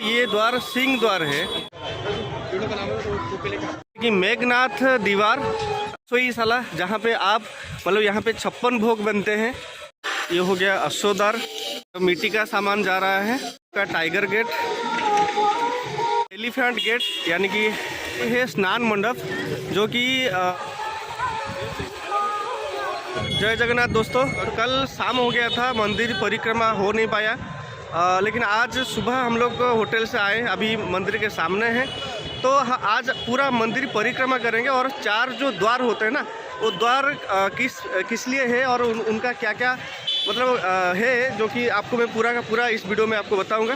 ये द्वार सिंह द्वार है कि मेघनाथ दीवार सोईशाला, जहाँ पे आप मतलब यहाँ पे 56 भोग बनते हैं। ये हो गया अश्वद्वार, तो मिट्टी का सामान जा रहा है का टाइगर गेट, एलिफेंट गेट, यानी कि है स्नान मंडप जो कि जय जगन्नाथ। दोस्तों कल शाम हो गया था, मंदिर परिक्रमा हो नहीं पाया, लेकिन आज सुबह हम लोग होटल से आए, अभी मंदिर के सामने हैं। तो आज पूरा मंदिर परिक्रमा करेंगे और 4 जो द्वार होते हैं ना, वो द्वार किस लिए है और उनका क्या क्या मतलब है, जो कि आपको मैं पूरा का पूरा इस वीडियो में आपको बताऊंगा।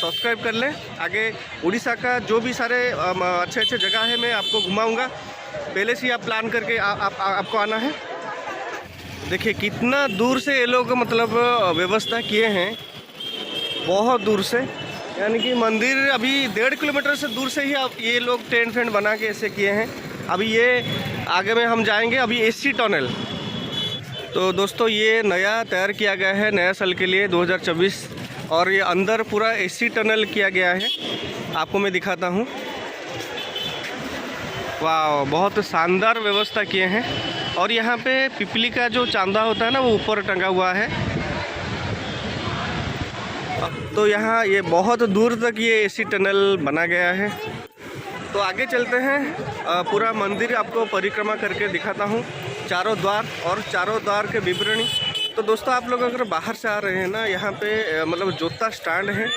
सब्सक्राइब कर लें। आगे उड़ीसा का जो भी सारे अच्छे अच्छे जगह है मैं आपको घुमाऊंगा। पहले से ही आप प्लान करके आपको आना है। देखिए कितना दूर से ये लोग मतलब व्यवस्था किए हैं, बहुत दूर से, यानी कि मंदिर अभी 1.5 किलोमीटर से दूर से ही आप ये लोग टेंट फेंट बना के ऐसे किए हैं। अभी ये आगे में हम जाएंगे, अभी एसी टनल। तो दोस्तों ये नया तैयार किया गया है नया साल के लिए 2024, और ये अंदर पूरा एसी टनल किया गया है। आपको मैं दिखाता हूँ। वाह, बहुत शानदार व्यवस्था किए हैं। और यहाँ पे पिपली का जो चांदा होता है ना, वो ऊपर टंगा हुआ है। तो यहाँ ये बहुत दूर तक ये एसी टनल बना गया है। तो आगे चलते हैं, पूरा मंदिर आपको परिक्रमा करके दिखाता हूँ, चारों द्वार और चारों द्वार के विवरणी। तो दोस्तों आप लोग अगर बाहर से आ रहे हैं ना, यहाँ पे मतलब जूता स्टैंड है,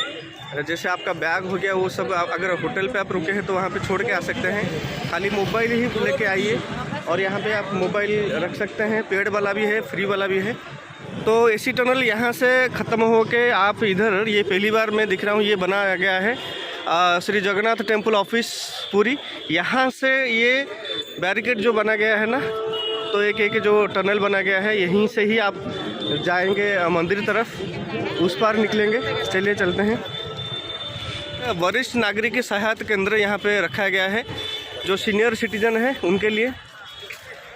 जैसे आपका बैग हो गया वो सब, अगर होटल पे आप रुके हैं तो वहाँ पे छोड़ के आ सकते हैं। खाली मोबाइल ही लेके आइए, और यहाँ पे आप मोबाइल रख सकते हैं। पेड वाला भी है, फ्री वाला भी है। तो एसी टनल यहाँ से ख़त्म हो के आप इधर, ये पहली बार मैं दिख रहा हूँ, ये बनाया गया है श्री जगन्नाथ टेम्पल ऑफिस पूरी। यहाँ से ये बैरिकेड जो बना गया है ना, तो एक जो टनल बना गया है, यहीं से ही आप जाएंगे मंदिर तरफ, उस पार निकलेंगे। चलिए चलते हैं। वरिष्ठ नागरिक सहायता केंद्र यहाँ पे रखा गया है, जो सीनियर सिटीजन है उनके लिए।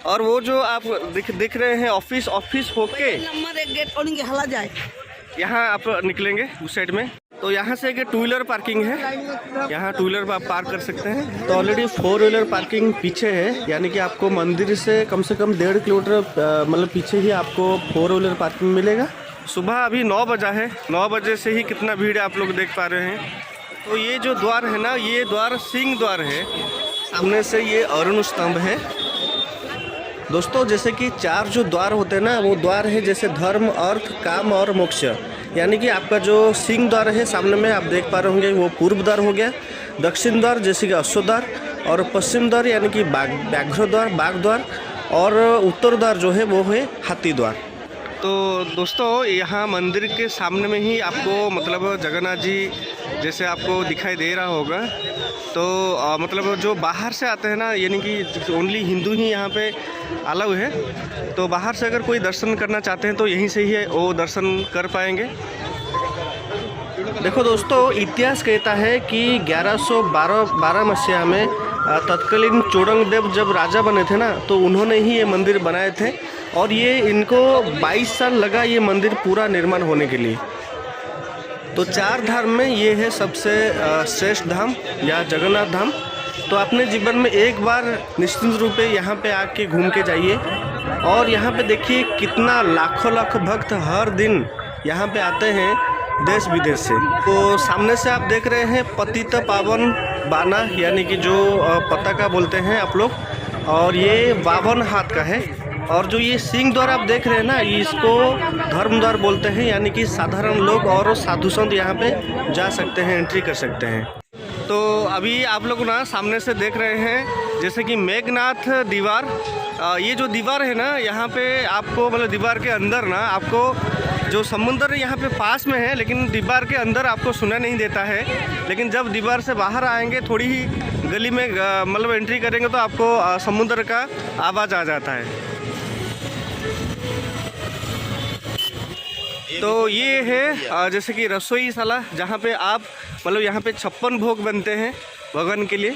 और वो जो आप दिख रहे हैं ऑफिस होके नंबर 1 गेट ओढ़ेंगे हला जाए, यहाँ आप निकलेंगे उस साइड में। तो यहाँ से एक 2 व्हीलर पार्किंग है, यहाँ 2 व्हीलर आप पार्क कर सकते हैं। तो ऑलरेडी 4 व्हीलर पार्किंग पीछे है, यानी कि आपको मंदिर से कम 1.5 किलोमीटर मतलब पीछे ही आपको 4 व्हीलर पार्किंग मिलेगा। सुबह अभी 9 बजा है, 9 बजे से ही कितना भीड़ है आप लोग देख पा रहे हैं। तो ये जो द्वार है ना, ये द्वार सिंह द्वार है। सामने से ये अरुण स्तंभ है। दोस्तों जैसे कि 4 जो द्वार होते हैं ना, वो द्वार है जैसे धर्म, अर्थ, काम और मोक्ष। यानी कि आपका जो सिंह द्वार है सामने में आप देख पा रहे होंगे, वो पूर्व द्वार हो गया। दक्षिण द्वार जैसे कि अश्वद्वार, और पश्चिम द्वार यानी कि व्याघ्र द्वार, बाघ द्वार, और उत्तर द्वार जो है वो है हाथी द्वार। तो दोस्तों यहाँ मंदिर के सामने में ही आपको मतलब जगन्नाथ जी जैसे आपको दिखाई दे रहा होगा। तो मतलब जो बाहर से आते हैं ना, यानी कि ओनली हिंदू ही यहाँ पे अलाउ है। तो बाहर से अगर कोई दर्शन करना चाहते हैं तो यहीं से ही वो दर्शन कर पाएंगे। देखो दोस्तों, इतिहास कहता है कि 1112 मसीहा में तत्कालीन चोडंगदेव जब राजा बने थे ना, तो उन्होंने ही ये मंदिर बनाए थे। और ये इनको 22 साल लगा ये मंदिर पूरा निर्माण होने के लिए। तो 4 धाम में ये है सबसे श्रेष्ठ धाम या जगन्नाथ धाम। तो अपने जीवन में एक बार निश्चित रूप से यहाँ पे आके घूम के जाइए। और यहाँ पे देखिए कितना लाखों भक्त हर दिन यहाँ पे आते हैं देश विदेश से। तो सामने से आप देख रहे हैं पतित पावन बाना, यानी कि जो पताका बोलते हैं आप लोग, और ये 52 हाथ का है। और जो ये सिंह द्वार आप देख रहे हैं ना, इसको धर्म द्वार बोलते हैं, यानी कि साधारण लोग और साधु संत यहाँ पे जा सकते हैं, एंट्री कर सकते हैं। तो अभी आप लोग ना सामने से देख रहे हैं जैसे कि मेघनाथ दीवार। ये जो दीवार है ना, यहाँ पे आपको मतलब दीवार के अंदर ना आपको जो समुंदर यहाँ पे पास में है, लेकिन दीवार के अंदर आपको सुना नहीं देता है। लेकिन जब दीवार से बाहर आएंगे, थोड़ी ही गली में मतलब एंट्री करेंगे, तो आपको समुद्र का आवाज़ आ जाता है। तो ये है जैसे कि रसोईशाला, जहाँ पे आप मतलब यहाँ पे 56 भोग बनते हैं भगवान के लिए।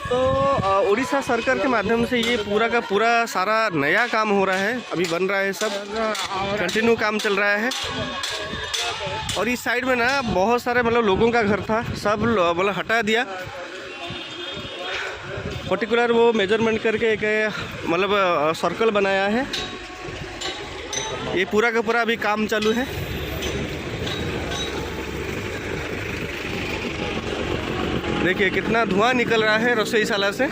तो उड़ीसा सरकार के माध्यम से ये पूरा का पूरा सारा नया काम हो रहा है, अभी बन रहा है, सब कंटिन्यू काम चल रहा है। और इस साइड में ना बहुत सारे मतलब लोगों का घर था, सब मतलब हटा दिया। पर्टिकुलर वो मेजरमेंट करके एक मतलब सर्कल बनाया है। ये पूरा का पूरा अभी काम चालू है। देखिए कितना धुआं निकल रहा है रसोईशाला से।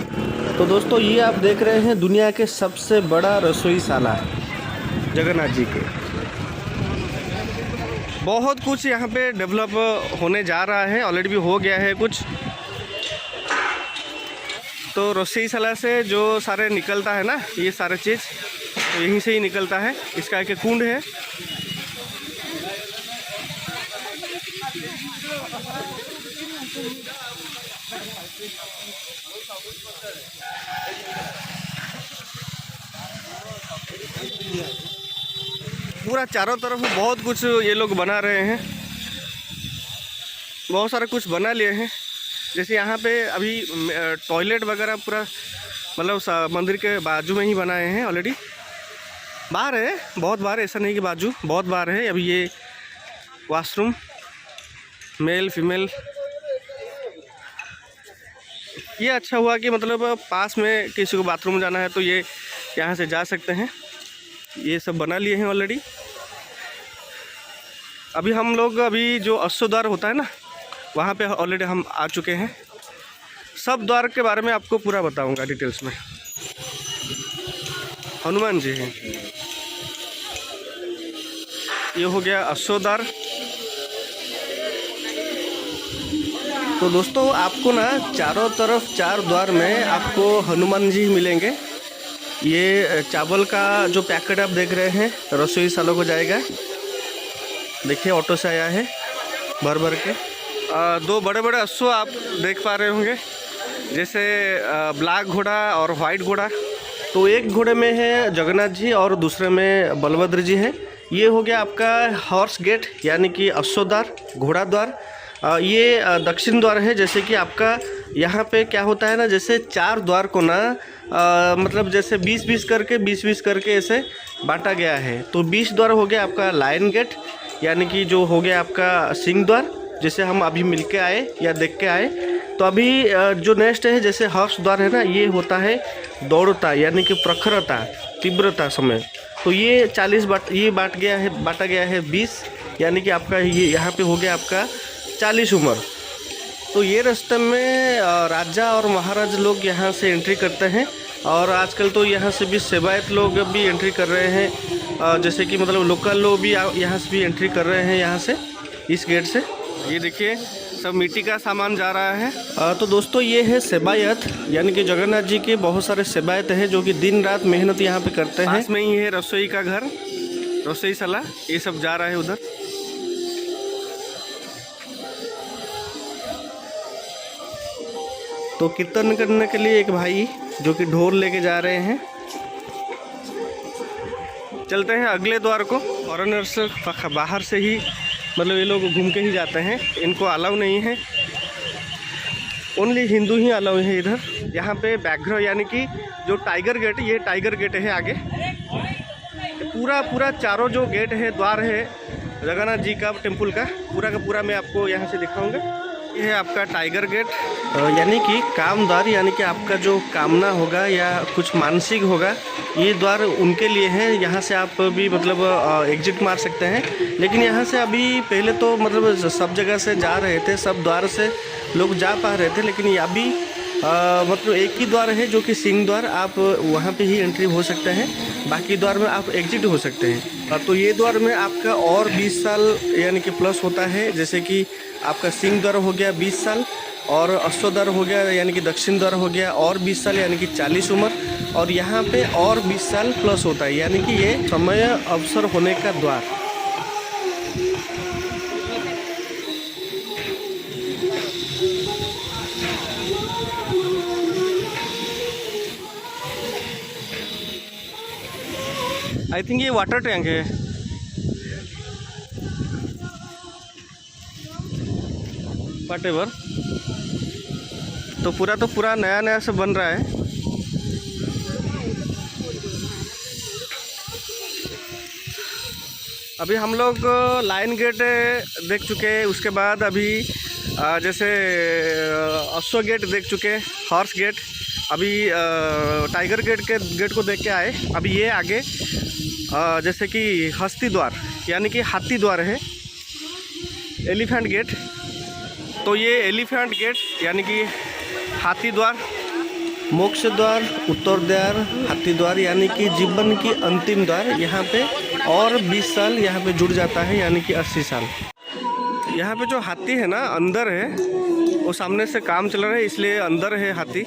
तो दोस्तों ये आप देख रहे हैं दुनिया के सबसे बड़ा रसोईशाला जगन्नाथ जी के। बहुत कुछ यहाँ पे डेवलप होने जा रहा है, ऑलरेडी भी हो गया है कुछ। तो रसोईशाला से जो सारे निकलता है ना, ये सारे चीज़ तो यहीं से ही निकलता है। इसका एक कुंड है। पूरा चारों तरफ बहुत कुछ ये लोग बना रहे हैं, बहुत सारा कुछ बना लिए हैं। जैसे यहाँ पे अभी टॉयलेट वगैरह पूरा मतलब मंदिर के बाजू में ही बनाए हैं ऑलरेडी। बाहर है, बहुत बार, ऐसा नहीं कि बाजू, बहुत बार है। अभी ये वॉशरूम मेल फीमेल, ये अच्छा हुआ कि मतलब पास में किसी को बाथरूम जाना है तो ये यहाँ से जा सकते हैं। ये सब बना लिए हैं ऑलरेडी। अभी हम लोग अभी जो अश्व द्वार होता है ना, वहाँ पे ऑलरेडी हम आ चुके हैं। सब द्वार के बारे में आपको पूरा बताऊंगा डिटेल्स में। हनुमान जी हैं। ये हो गया अश्व द्वार। तो दोस्तों आपको ना चारों तरफ चार द्वार में आपको हनुमान जी मिलेंगे। ये चावल का जो पैकेट आप देख रहे हैं रसोईशाला को जाएगा। देखिए ऑटो से आया है भर भर के। दो बड़े बड़े अश्व आप देख पा रहे होंगे, जैसे ब्लैक घोड़ा और वाइट घोड़ा। तो एक घोड़े में है जगन्नाथ जी और दूसरे में बलभद्र जी हैं। ये हो गया आपका हॉर्स गेट यानी कि अश्व द्वार, घोड़ा द्वार। ये दक्षिण द्वार है। जैसे कि आपका यहाँ पे क्या होता है ना, जैसे चार द्वार को ना मतलब जैसे 20-20 करके ऐसे बांटा गया है। तो 20 द्वार हो गया आपका लायन गेट यानी कि जो हो गया आपका सिंह द्वार, जैसे हम अभी मिल के आए या देख के आए। तो अभी जो नेक्स्ट है जैसे हर्ष द्वार है ना, ये होता है दौड़ता यानी कि प्रखरता, तीव्रता समय। तो ये 40 बांटा गया है 20 यानी कि आपका ये यहाँ पे हो गया आपका 40 उम्र। तो ये रास्ते में राजा और महाराज लोग यहाँ से एंट्री करते हैं। और आजकल तो यहाँ से भी सेवायत लोग भी एंट्री कर रहे हैं, जैसे कि मतलब लोकल लोग भी यहाँ से भी एंट्री कर रहे हैं यहाँ से, इस गेट से। ये देखिए सब मिट्टी का सामान जा रहा है। तो दोस्तों ये है सेवायत यानी कि जगन्नाथ जी के बहुत सारे सेवायत हैं जो कि दिन रात मेहनत यहाँ पे करते हैं। पास में ही है रसोई का घर, रसोईशाला, ये सब जा रहा है उधर। तो कीर्तन करने के लिए एक भाई जो कि ढोल लेके जा रहे हैं। चलते हैं अगले द्वार को। फॉरेनर्स बाहर से ही मतलब ये लोग घूम के ही जाते हैं, इनको अलाउ नहीं है, ओनली हिंदू ही अलाउ है इधर। यहाँ पे बैकग्राउंड यानी कि जो टाइगर गेट, ये टाइगर गेट है आगे। पूरा चारों जो गेट है, द्वार है जगन्नाथ जी का टेम्पल का पूरा मैं आपको यहाँ से दिखाऊंगा। ये है आपका टाइगर गेट यानी कि काम द्वार, यानी कि आपका जो कामना होगा या कुछ मानसिक होगा, ये द्वार उनके लिए है। यहाँ से आप भी मतलब एग्जिट मार सकते हैं। लेकिन यहाँ से अभी पहले तो मतलब सब जगह से जा रहे थे, सब द्वार से लोग जा पा रहे थे, लेकिन ये अभी मतलब एक ही द्वार है जो कि सिंह द्वार, आप वहाँ पे ही एंट्री हो सकते हैं, बाकी द्वार में आप एग्जिट हो सकते हैं। तो ये द्वार में आपका और 20 साल यानी कि प्लस होता है। जैसे कि आपका सिंह द्वार हो गया 20 साल और अश्व द्वार हो गया यानी कि दक्षिण द्वार हो गया और 20 साल यानी कि 40 उम्र। और यहाँ पे और 20 साल प्लस होता है यानी कि ये समय अवसर होने का द्वार। आई थिंक ये वाटर टैंक है। व्हाटएवर, तो पूरा नया सब बन रहा है। अभी हम लोग लाइन गेट देख चुके हैं, उसके बाद अभी जैसे अश्व गेट देख चुके हैं, हॉर्स गेट, अभी टाइगर गेट को देख के आए। अभी ये आगे जैसे कि हस्ती द्वार यानी कि हाथी द्वार है, एलिफेंट गेट। तो ये एलिफेंट गेट यानी कि हाथी द्वार, मोक्ष द्वार, उत्तर द्वार, हाथी द्वार यानी कि जीवन की अंतिम द्वार। यहाँ पे और 20 साल यहाँ पे जुड़ जाता है यानी कि 80 साल। यहाँ पे जो हाथी है ना अंदर है, वो सामने से काम चल रहा है इसलिए अंदर है हाथी।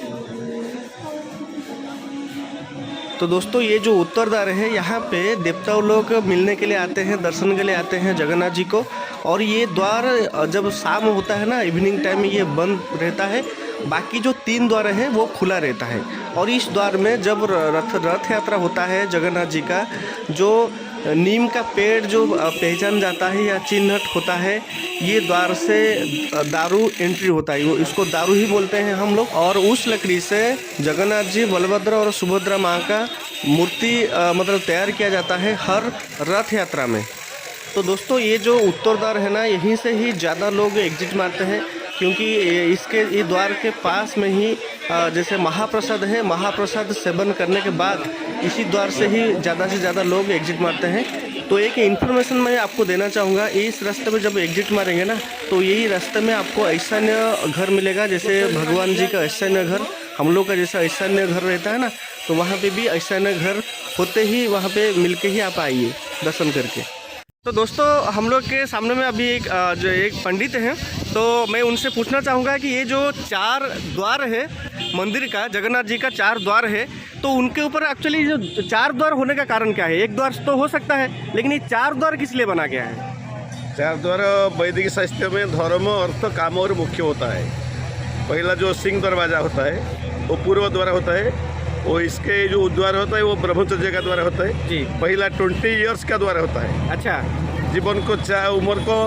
तो दोस्तों ये जो उत्तर द्वार है, यहाँ पे देवताओं लोग मिलने के लिए आते हैं, दर्शन के लिए आते हैं जगन्नाथ जी को। और ये द्वार जब शाम होता है ना, इवनिंग टाइम में ये बंद रहता है, बाकी जो 3 द्वार है वो खुला रहता है। और इस द्वार में जब रथ यात्रा होता है जगन्नाथ जी का, जो नीम का पेड़ जो पहचान जाता है या चिन्हट होता है, ये द्वार से दारू एंट्री होता है, वो इसको दारू ही बोलते हैं हम लोग। और उस लकड़ी से जगन्नाथ जी, बलभद्र और सुभद्रा माँ का मूर्ति मतलब तैयार किया जाता है हर रथ यात्रा में। तो दोस्तों ये जो उत्तर द्वार है ना, यहीं से ही ज़्यादा लोग एग्जिट मारते हैं, क्योंकि ये द्वार के पास में ही जैसे महाप्रसाद है, महाप्रसाद सेवन करने के बाद इसी द्वार से ही ज़्यादा से ज़्यादा लोग एग्जिट मारते हैं। तो एक इन्फॉर्मेशन मैं आपको देना चाहूँगा, इस रास्ते में जब एग्जिट मारेंगे ना, तो यही रास्ते में आपको ऐशान्य घर मिलेगा। जैसे भगवान जी का ऐशान्य घर, हम लोग का जैसा ऐशान्य घर रहता है ना, तो वहाँ पे भी ऐशान्य घर होते ही वहाँ पे मिलके ही आप आइए दर्शन करके। तो दोस्तों हम लोग के सामने में अभी एक पंडित हैं, तो मैं उनसे पूछना चाहूँगा कि ये जो 4 द्वार है मंदिर का, जगन्नाथ जी का 4 द्वार है, तो उनके ऊपर एक्चुअली जो 4 द्वार होने का कारण क्या है? एक द्वार तो हो सकता है, लेकिन ये 4 द्वार किस लिए बना गया है? 4 द्वार वैदिक साहित्य में धर्म, अर्थ, काम और मुख्य होता है। पहला जो सिंह दरवाजा होता है वो पूर्व द्वार होता है, वो इसके जो द्वार होता है वो ब्रह्मचर्य का द्वार होता है जी। पहला 20 इयर्स का द्वार होता है। अच्छा, जीवन को उम्र को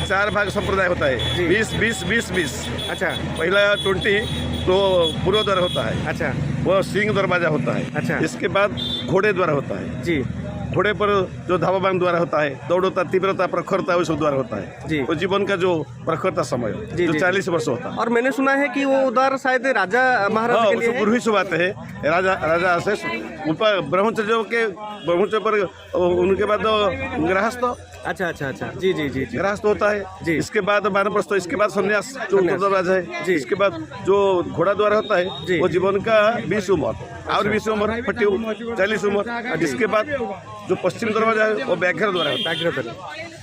4 भाग संप्रदाय होता है, 20-20-20-20। अच्छा, पहला 20 तो पूर्व द्वार होता है, अच्छा, वो सिंह दरवाजा होता है। अच्छा। इसके बाद घोड़े द्वार होता है जी। घोड़े पर जो धावाबान द्वारा होता है, दौड़ता, तीव्रता, प्रखरता, वो सब द्वारा होता है जी। वो जीवन का जो प्रखरता समय जी, जो जी, 40 वर्ष होता है। और मैंने सुना है कि वो द्वार शायद राजा महाराज के लिए है। पूर्वी बात है, राजा से ऊपर ब्रह्मचर्य पर उनके बाद गृहस्थ। अच्छा अच्छा अच्छा, जी जी जी जी, गृहस्थ होता है जी। इसके बाद वानप्रस्थ, इसके बाद संन्यास जो उत्तर दरवाजा है जी। इसके बाद जो घोड़ा द्वारा होता जी। है वो जीवन का 20 उम्र और 20 उम्र 40 उम्र। इसके बाद जो पश्चिम दरवाजा है वो व्याघ्र द्वारा होता है,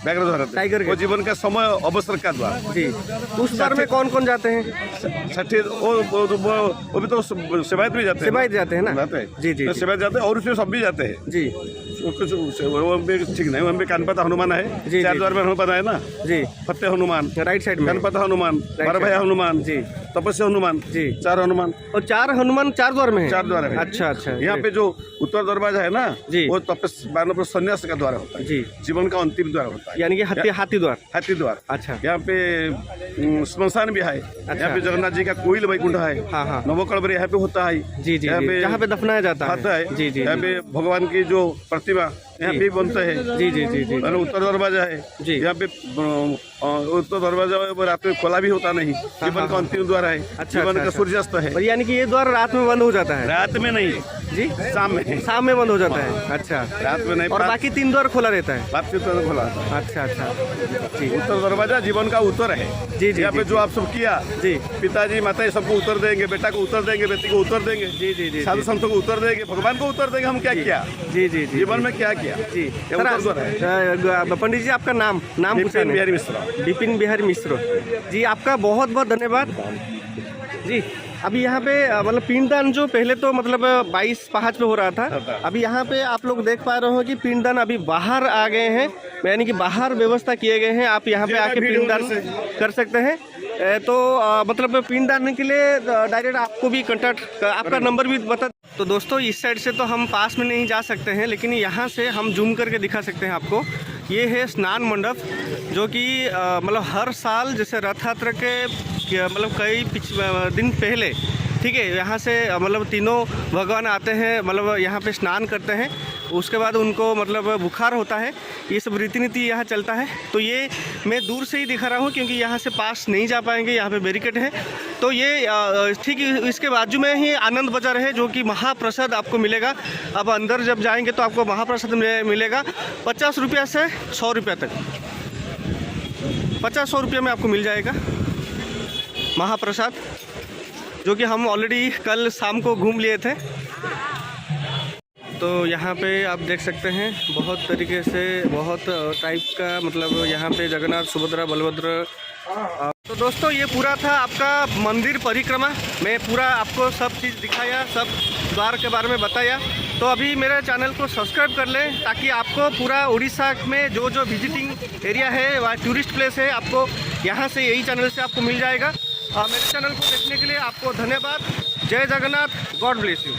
व्याघ्र द्वारा टाइगर वो जीवन का समय अवसर का द्वार जी। उस द्वार में कौन कौन जाते हैं? 60 वो भी तो सेवायत भी जाते हैं, सेवायत जाते हैं ना? जाते हैं जी जी तो सेवायत जाते हैं और उसमें सब भी जाते हैं जी कुछ वो भी ठीक नहीं, वहाँ पे कानपता हनुमान है, जी, 4 जी। द्वार में हनुमान है ना, जी, फतेह हनुमान, राइट साइड में कानपता हनुमान, side। बारभैया हनुमान जी। तपस्या हनुमान जी। 4 हनुमान और 4 हनुमान 4 द्वार में है? 4 द्वार है। अच्छा अच्छा, यहाँ पे जो उत्तर दरवाजा है ना जी। वो तपस्या संन्यास का द्वार होता है, जी, जीवन का अंतिम द्वार होता है, यानी कि हाथी द्वार। हाथी द्वार। अच्छा, यहाँ पे स्मशान भी है, यहाँ पे जगन्नाथ जी का कोयल वैकुंठ है, हाँ हाँ, नवकलवर यहाँ पे होता है, जी जी, यहाँ पे जहाँ पे दफनाया जाता है। जी जी, यहाँ पे भगवान की जो प्रतिमा यहाँ पे बनते हैं। जी जी जी जी, और उत्तर दरवाजा है जी। यहाँ पे उत्तर दरवाजा रात में खोला भी होता नहीं, जीवन का अंतिम द्वार है, जीवन का सूर्यास्त है। और यानी कि ये द्वार रात में बंद हो जाता है? रात में नहीं जी, शाम में, शाम में बंद हो जाता है। अच्छा, रात में नहीं, और बाकी 3 द्वार खुला रहता है? बात खुला होता है। अच्छा अच्छा जी, उत्तर दरवाजा जीवन का उत्तर है। जी जी, यहाँ पे जो आप सब किया, जी, पिताजी माता सबको उत्तर देंगे, बेटा को उत्तर देंगे, बेटी को उत्तर देंगे, जी जी जी, साधु संतों को उत्तर देंगे, भगवान को उत्तर देंगे, हम क्या किया जी जी जी, जीवन में क्या किया जी। ये उत्तर द्वार है। पंडित जी आपका नाम पूछा विपिन नहीं? बिहारी मिश्रा। विपिन बिहारी मिश्रा जी, आपका बहुत बहुत धन्यवाद जी। अभी यहाँ पे मतलब पिंडदान जो पहले तो मतलब 22 पहाड़ पे हो रहा था, अभी यहाँ पे आप लोग देख पा रहे हो कि पिंडदान अभी बाहर आ गए हैं, यानी कि बाहर व्यवस्था किए गए हैं, आप यहाँ पे आके पिंडदान कर सकते हैं। तो मतलब पिंडदान के लिए डायरेक्ट आपको भी कांटेक्ट, आपका नंबर भी बता। तो दोस्तों इस साइड से तो हम पास में नहीं जा सकते हैं, लेकिन यहाँ से हम जूम करके दिखा सकते हैं आपको। ये है स्नान मंडप, जो कि मतलब हर साल जैसे रथ यात्रा के मतलब कई दिन पहले, ठीक है, यहाँ से मतलब तीनों भगवान आते हैं, मतलब यहाँ पे स्नान करते हैं। उसके बाद उनको मतलब बुखार होता है, ये सब रीति नीति यहाँ चलता है। तो ये मैं दूर से ही दिखा रहा हूँ क्योंकि यहाँ से पास नहीं जा पाएंगे, यहाँ पे बैरिकेड है। तो ये ठीक इसके बाजू में ही आनंद बाज़ार है जो कि महाप्रसाद आपको मिलेगा। अब अंदर जब जाएंगे तो आपको महाप्रसाद मिलेगा 50 रुपया से 100 रुपया तक, 50-100 रुपये में आपको मिल जाएगा महाप्रसाद, जो कि हम ऑलरेडी कल शाम को घूम लिए थे। तो यहाँ पे आप देख सकते हैं बहुत तरीके से बहुत टाइप का मतलब यहाँ पे जगन्नाथ, सुभद्रा, बलभद्र। तो दोस्तों ये पूरा था आपका मंदिर परिक्रमा। मैं पूरा आपको सब चीज़ दिखाया, सब द्वार के बारे में बताया। तो अभी मेरे चैनल को सब्सक्राइब कर लें ताकि आपको पूरा उड़ीसा में जो जो विजिटिंग एरिया है वह टूरिस्ट प्लेस है, आपको यहाँ से यही चैनल से आपको मिल जाएगा। मेरे चैनल को देखने के लिए आपको धन्यवाद। जय जगन्नाथ, गॉड ब्लेस यू।